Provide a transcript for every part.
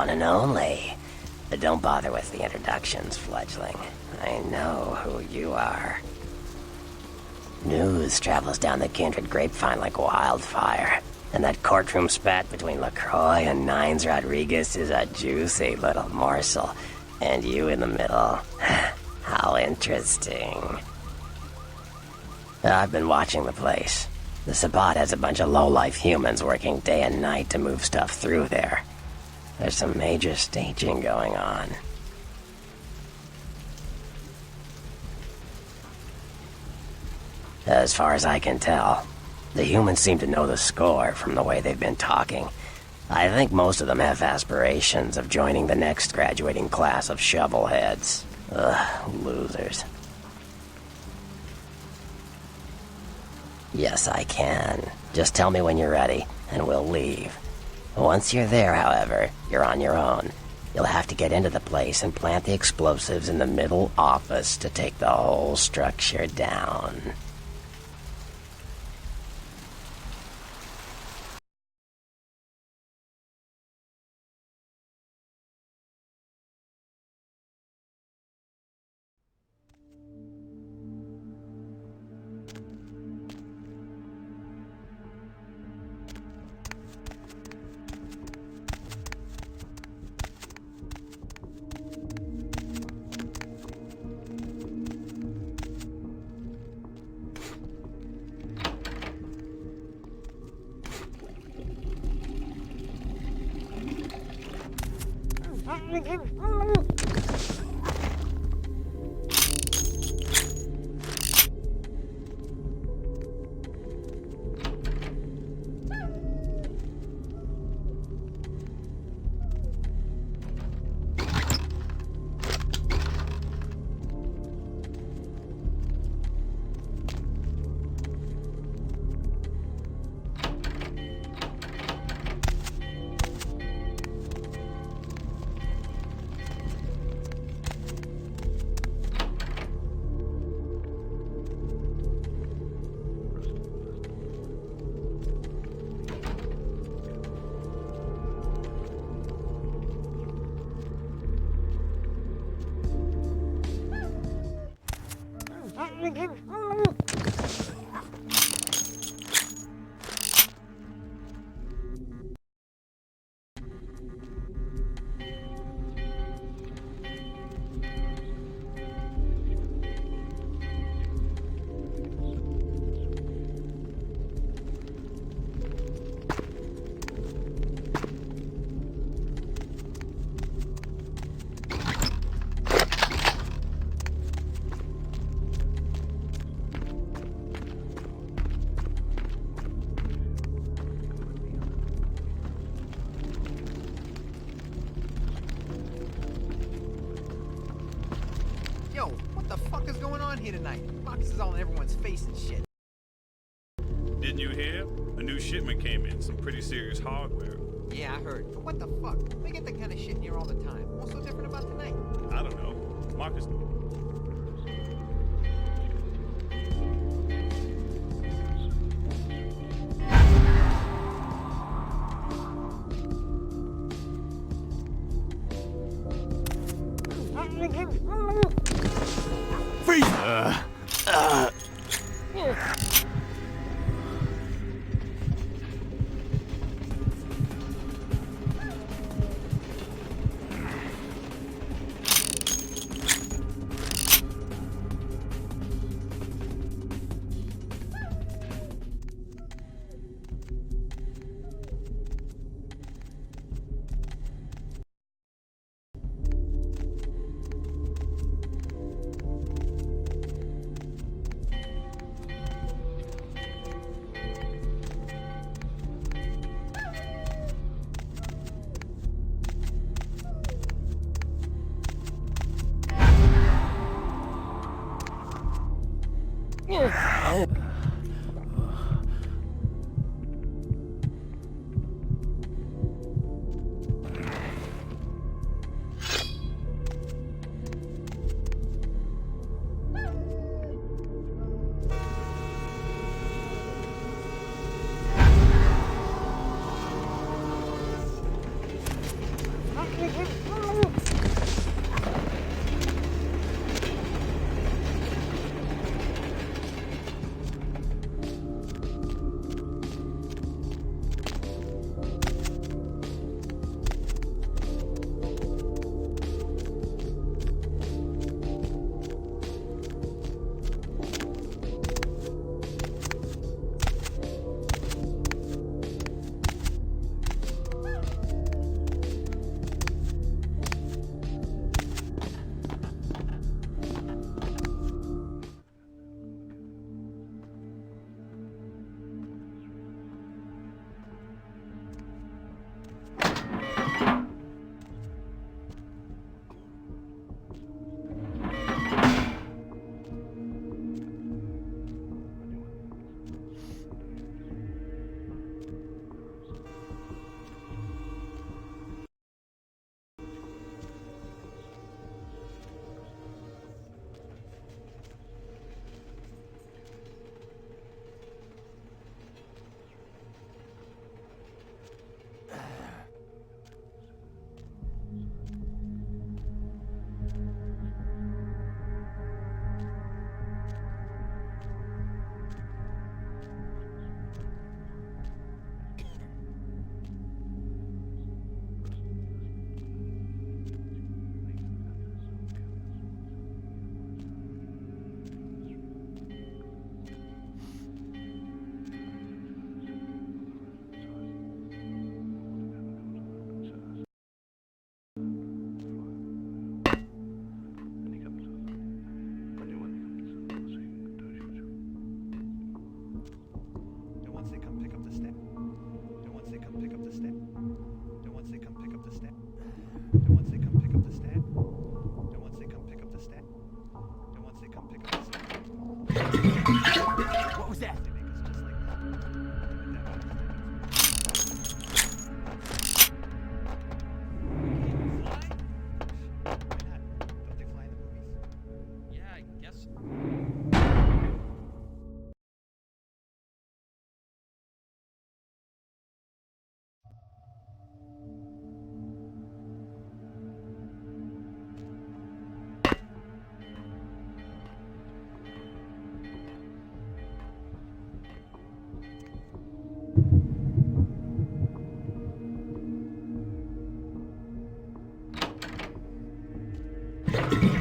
one and only. But don't bother with the introductions, fledgling. I know who you are. News travels down the kindred grapevine like wildfire. And that courtroom spat between LaCroix and Nines Rodriguez is a juicy little morsel. And you in the middle. How interesting. I've been watching the place. The Sabbat has a bunch of low-life humans working day and night to move stuff through there. There's some major staging going on. As far as I can tell, the humans seem to know the score from the way they've been talking. I think most of them have aspirations of joining the next graduating class of shovelheads. Ugh, losers. Yes, I can. Just tell me when you're ready, and we'll leave. Once you're there, however, you're on your own. You'll have to get into the place and plant the explosives in the middle office to take the whole structure down. Yo, what the fuck is going on here tonight? Boxes all in everyone's face and shit. Didn't you hear? A new shipment came in, some pretty serious hardware. Yeah, I heard. But what the fuck? We get that kind of shit in here all the time. What's so different about tonight? I don't know. Marcus...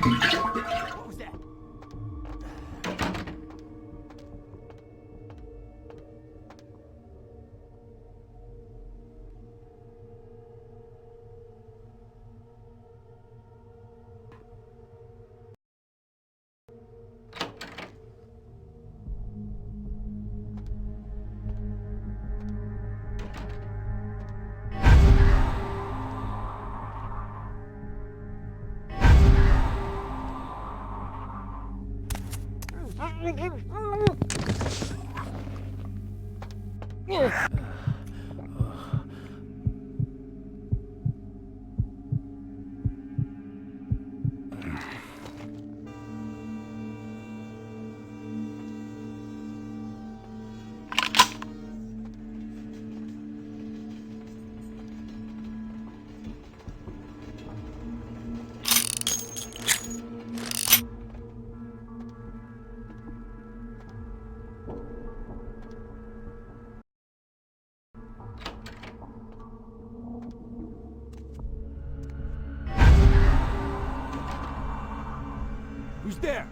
What was that? Who's there?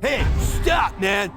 Hey, stop, man!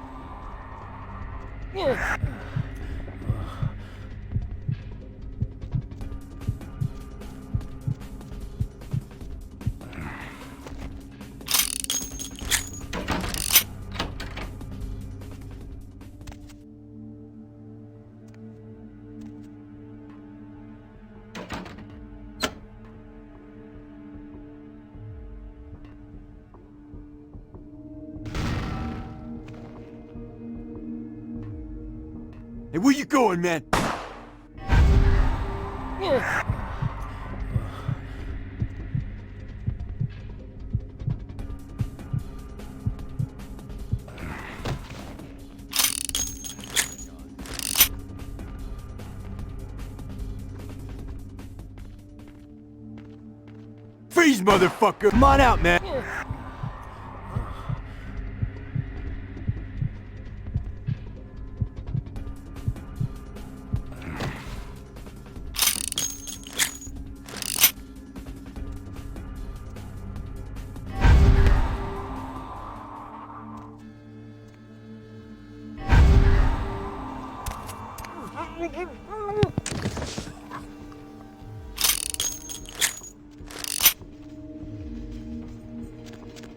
Hey, where you going, man? Freeze, motherfucker! Come on out, man!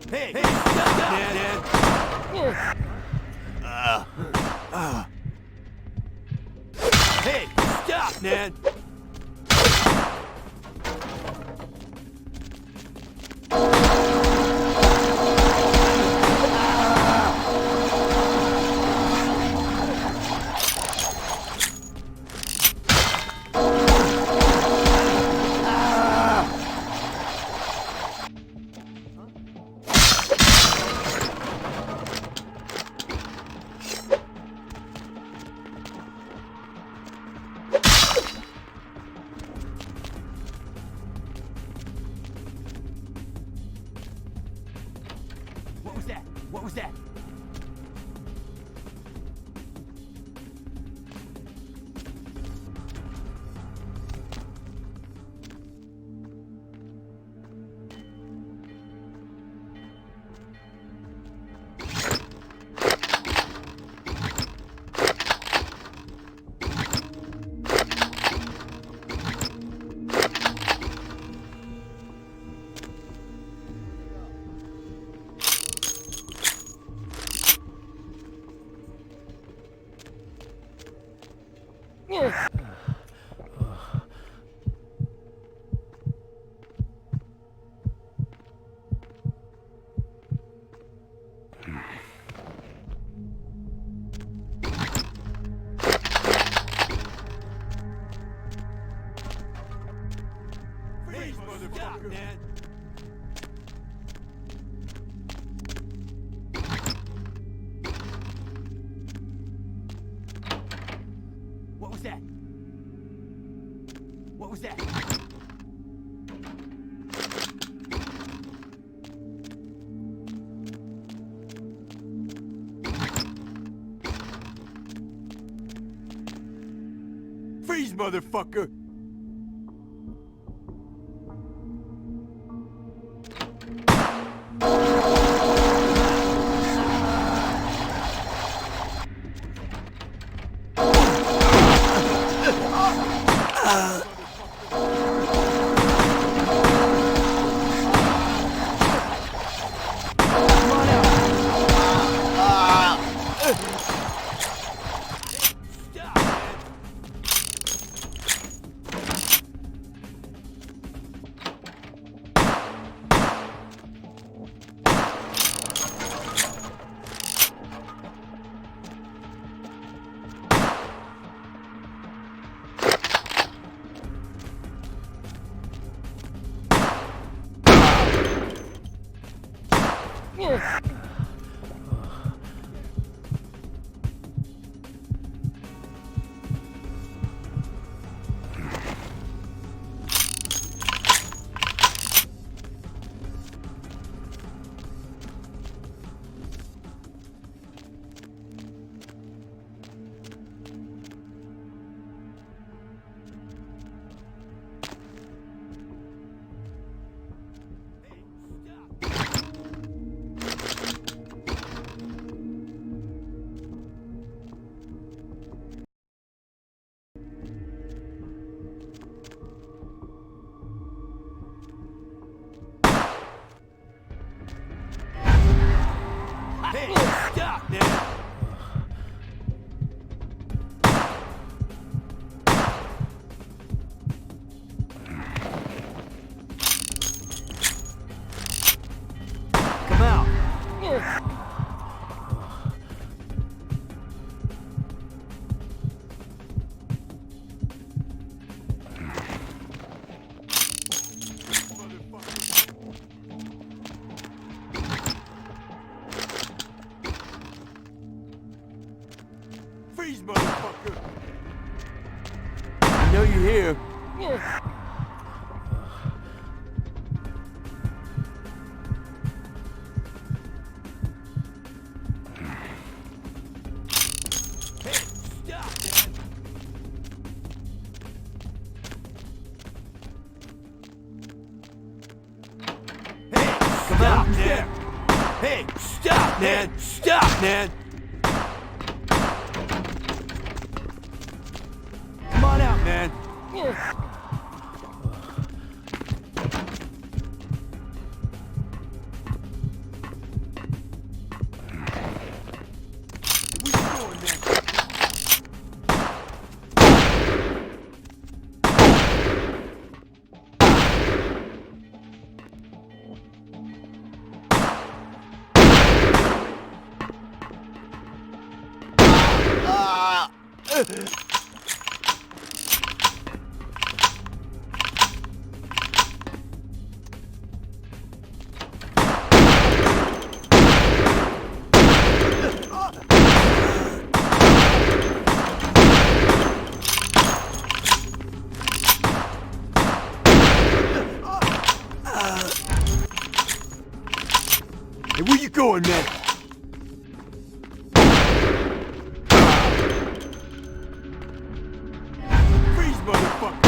Hey, stop, man! Hey, stop, man! What was that? motherfucker. Man. What was that? What was that? Freeze, motherfucker! Hey, stop, man! Come out! Freeze, motherfucker! I know you're here. Hey, stop, man! Hey, stop, man! Hey, stop, man! Stop, man! Come on out, man. Where you going, man? Hey, where you going, man? Freeze, motherfucker!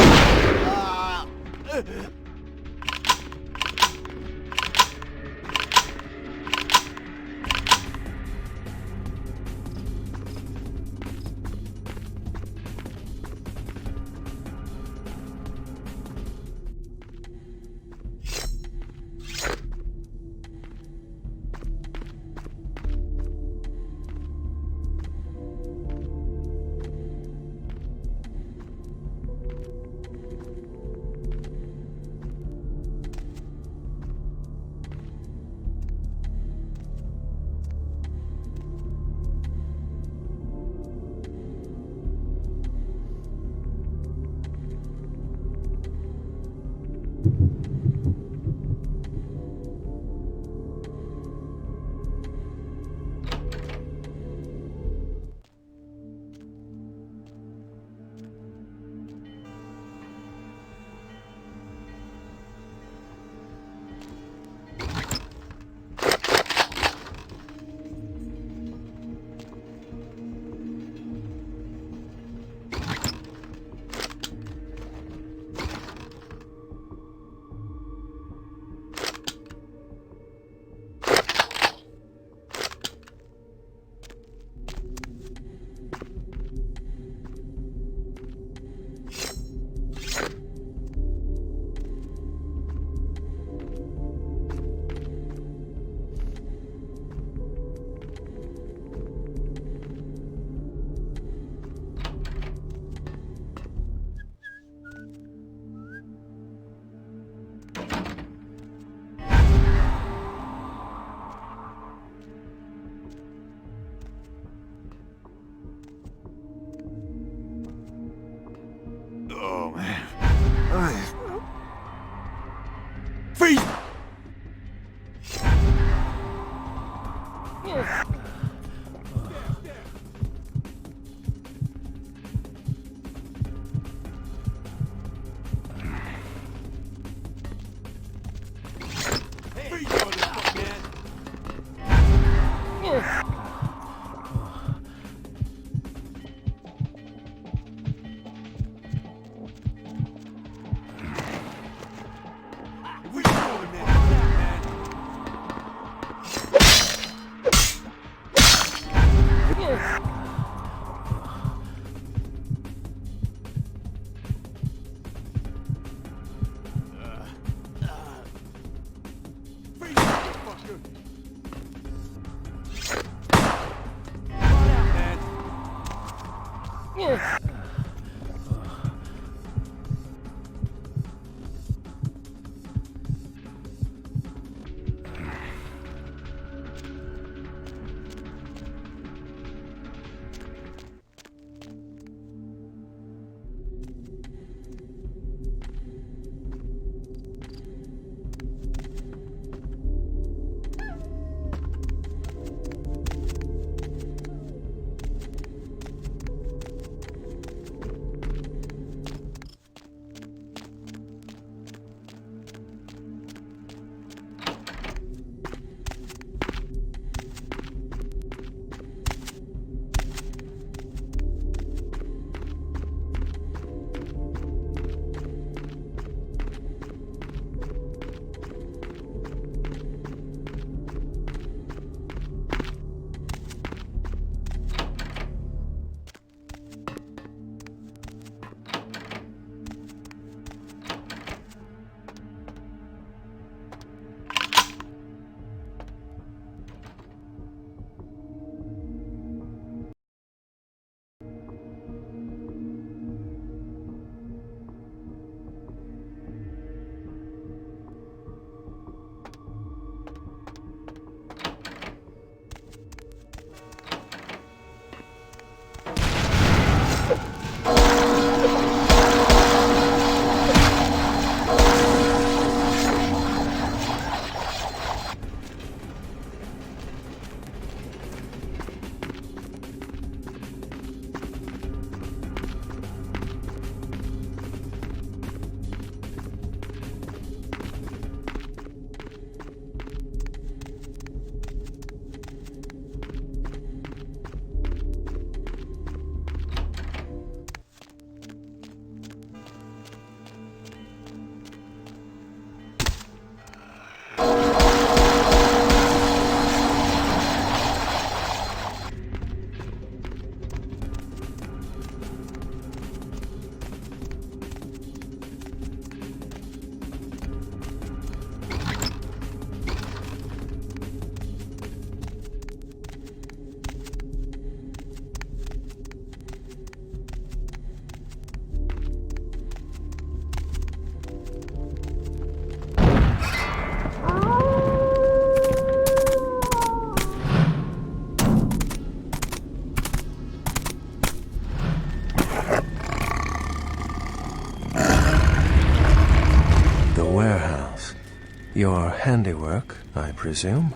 Your handiwork, I presume?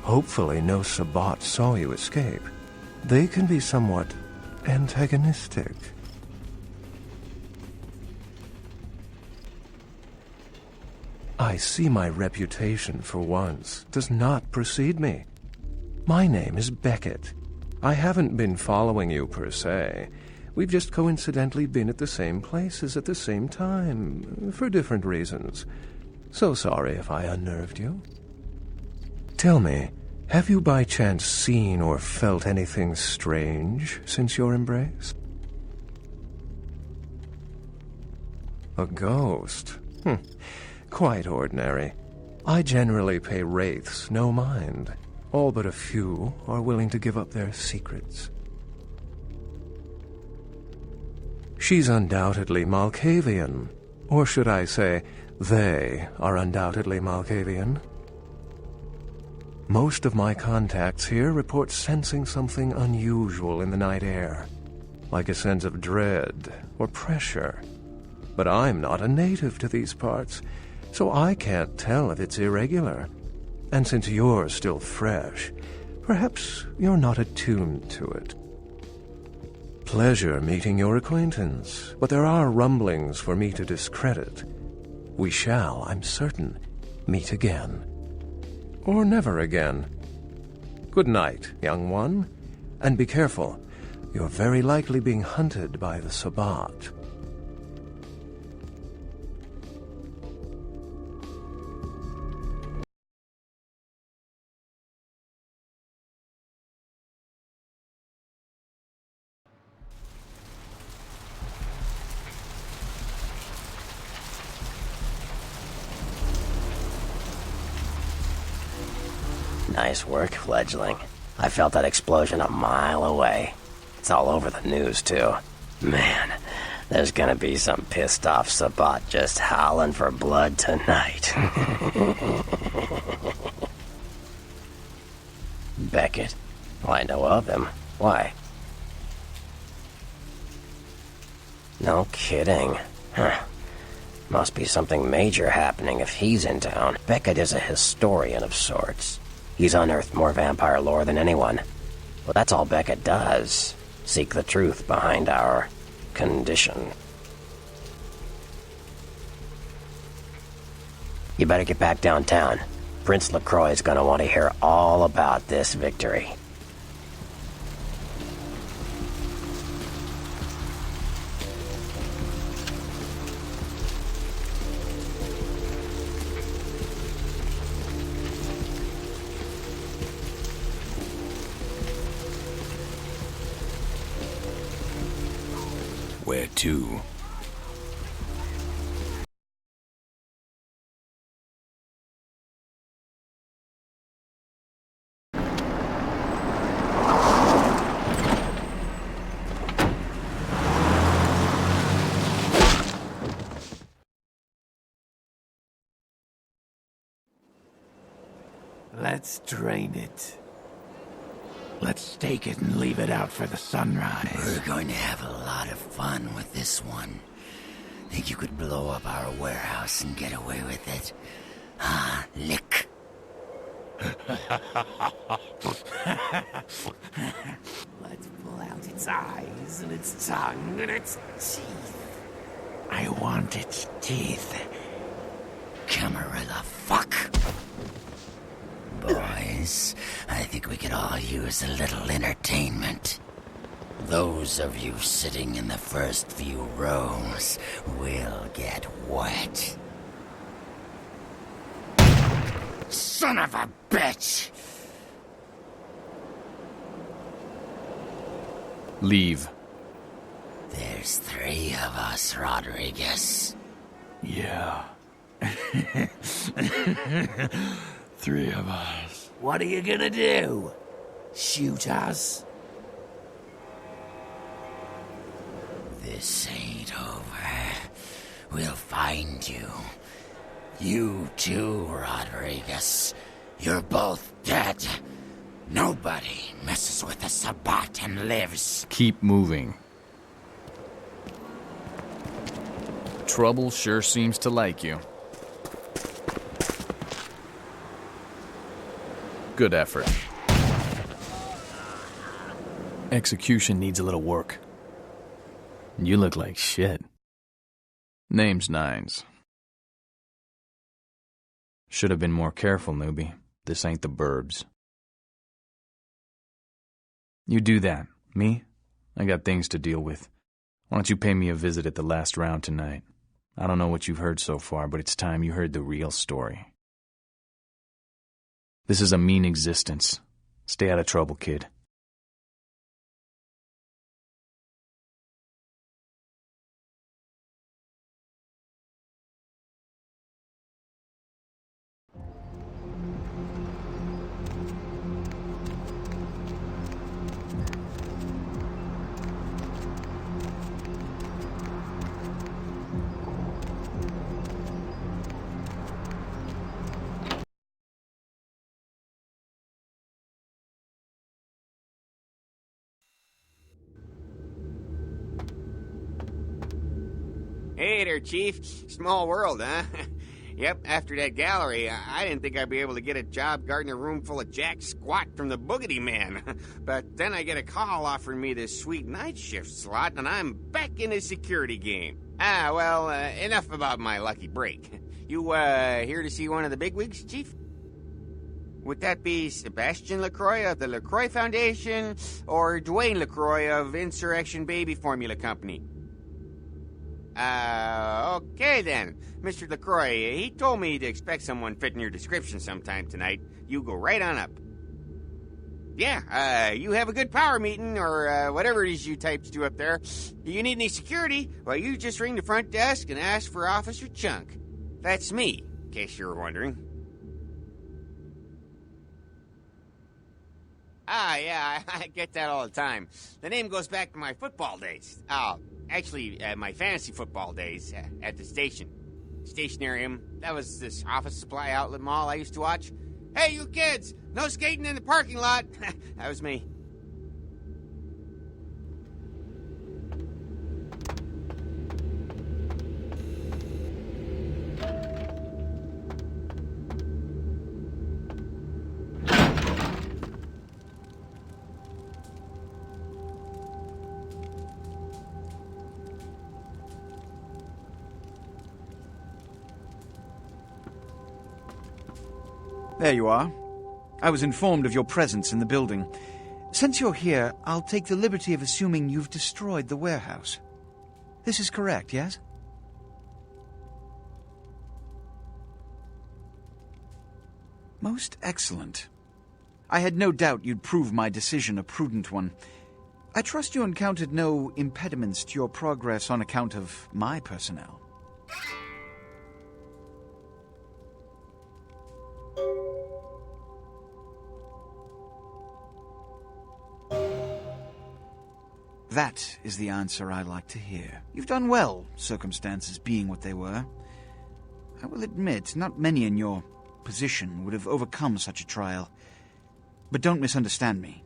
Hopefully no Sabbat saw you escape. They can be somewhat antagonistic. I see my reputation for once does not precede me. My name is Beckett. I haven't been following you per se. We've just coincidentally been at the same places at the same time, for different reasons. So sorry if I unnerved you. Tell me, have you by chance seen or felt anything strange since your embrace? A ghost? Quite ordinary. I generally pay wraiths no mind. All but a few are willing to give up their secrets. She's undoubtedly Malkavian. Or should I say, they are undoubtedly Malkavian. Most of my contacts here report sensing something unusual in the night air, like a sense of dread or pressure. But I'm not a native to these parts, so I can't tell if it's irregular. And since you're still fresh, perhaps you're not attuned to it. Pleasure meeting your acquaintance, but there are rumblings for me to discredit. We shall, I'm certain, meet again. Or never again. Good night, young one, and be careful. You're very likely being hunted by the Sabbat. Nice work, fledgling. I felt that explosion a mile away. It's all over the news, too. Man, there's gonna be some pissed off Sabbat just howling for blood tonight. Beckett. Well, I know of him. Why? No kidding. Huh. Must be something major happening if he's in town. Beckett is a historian of sorts. He's unearthed more vampire lore than anyone. Well, that's all Beckett does. Seek the truth behind our condition. You better get back downtown. Prince LaCroix is gonna want to hear all about this victory. Where to? Let's drain it. Let's take it and leave it out for the sunrise. We're going to have a lot of fun with this one. Think you could blow up our warehouse and get away with it? Ah, lick. Let's pull out its eyes and its tongue and its teeth. I want its teeth. Camarilla fuck. Boys, I think we could all use a little entertainment. Those of you sitting in the first few rows will get wet. Son of a bitch! Leave. There's 3 of us, Rodriguez. Yeah. 3 of us. What are you gonna do? Shoot us? This ain't over. We'll find you. You too, Rodriguez. You're both dead. Nobody messes with the Sabbat and lives. Keep moving. Trouble sure seems to like you. Good effort. Execution needs a little work. You look like shit. Name's Nines. Should have been more careful, newbie. This ain't the burbs. You do that. Me? I got things to deal with. Why don't you pay me a visit at the last round tonight? I don't know what you've heard so far, but it's time you heard the real story. This is a mean existence. Stay out of trouble, kid. Hey there, Chief. Small world, huh? Yep, after that gallery, I didn't think I'd be able to get a job guarding a room full of jack squat from the Boogity Man. But then I get a call offering me this sweet night shift slot, and I'm back in the security game. Well, enough about my lucky break. You, here to see one of the bigwigs, Chief? Would that be Sebastian LaCroix of the LaCroix Foundation, or Dwayne LaCroix of Insurrection Baby Formula Company? Okay then. Mr. LaCroix, he told me to expect someone fitting your description sometime tonight. You go right on up. Yeah, you have a good power meeting, or whatever it is you types do up there. Do you need any security? Well, you just ring the front desk and ask for Officer Chunk. That's me, in case you were wondering. Yeah, I get that all the time. The name goes back to my football days. Actually, my fantasy football days at the station. Stationarium. That was this office supply outlet mall I used to watch. Hey, you kids! No skating in the parking lot! That was me. There you are. I was informed of your presence in the building. Since you're here, I'll take the liberty of assuming you've destroyed the warehouse. This is correct, yes? Most excellent. I had no doubt you'd prove my decision a prudent one. I trust you encountered no impediments to your progress on account of my personnel. That is the answer I like to hear. You've done well, circumstances being what they were. I will admit, not many in your position would have overcome such a trial. But don't misunderstand me.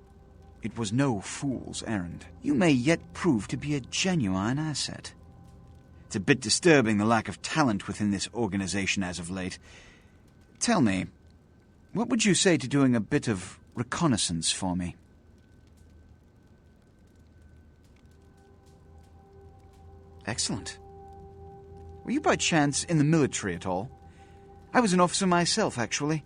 It was no fool's errand. You may yet prove to be a genuine asset. It's a bit disturbing, the lack of talent within this organization as of late. Tell me, what would you say to doing a bit of reconnaissance for me? Excellent. Were you by chance in the military at all? I was an officer myself, actually,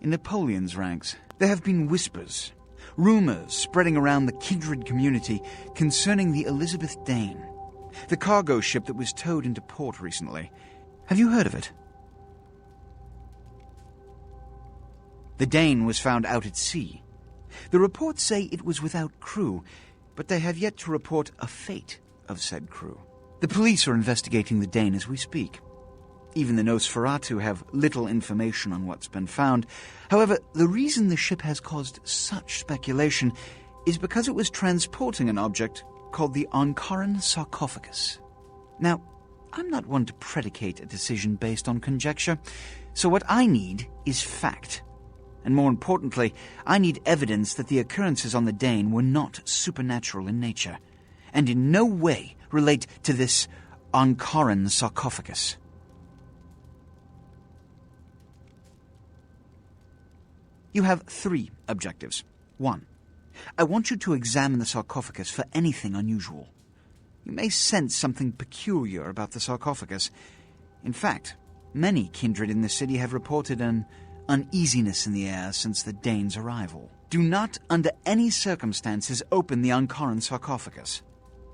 in Napoleon's ranks. There have been whispers, rumors spreading around the kindred community concerning the Elizabeth Dane, the cargo ship that was towed into port recently. Have you heard of it? The Dane was found out at sea. The reports say it was without crew, but they have yet to report a fate of said crew. The police are investigating the Dane as we speak. Even the Nosferatu have little information on what's been found. However, the reason the ship has caused such speculation is because it was transporting an object called the Ankaran sarcophagus. Now, I'm not one to predicate a decision based on conjecture, so what I need is fact. And more importantly, I need evidence that the occurrences on the Dane were not supernatural in nature, and in no way relate to this Ankaran sarcophagus. You have 3 objectives. 1. I want you to examine the sarcophagus for anything unusual. You may sense something peculiar about the sarcophagus. In fact, many kindred in the city have reported an uneasiness in the air since the Dane's arrival. Do not, under any circumstances, open the Ankaran sarcophagus.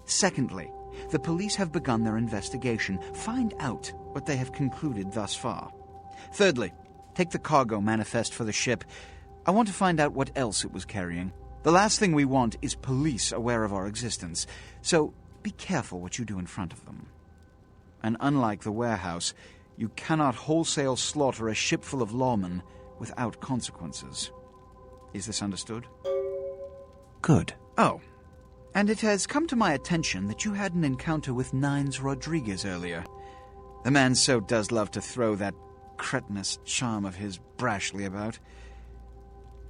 Secondly, the police have begun their investigation. Find out what they have concluded thus far. Thirdly, take the cargo manifest for the ship. I want to find out what else it was carrying. The last thing we want is police aware of our existence, so be careful what you do in front of them. And unlike the warehouse, you cannot wholesale slaughter a ship full of lawmen without consequences. Is this understood? Good. Oh. And it has come to my attention that you had an encounter with Nines Rodriguez earlier. The man so does love to throw that cretinous charm of his brashly about.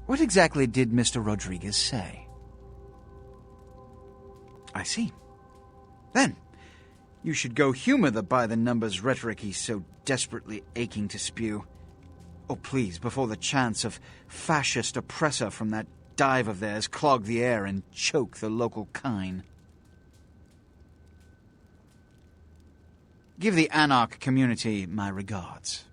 What exactly did Mr. Rodriguez say? I see. Then, you should go humor the by-the-numbers rhetoric he's so desperately aching to spew. Oh, please, before the chance of fascist oppressor from that dive of theirs clog the air and choke the local kine. Give the Anarch community my regards.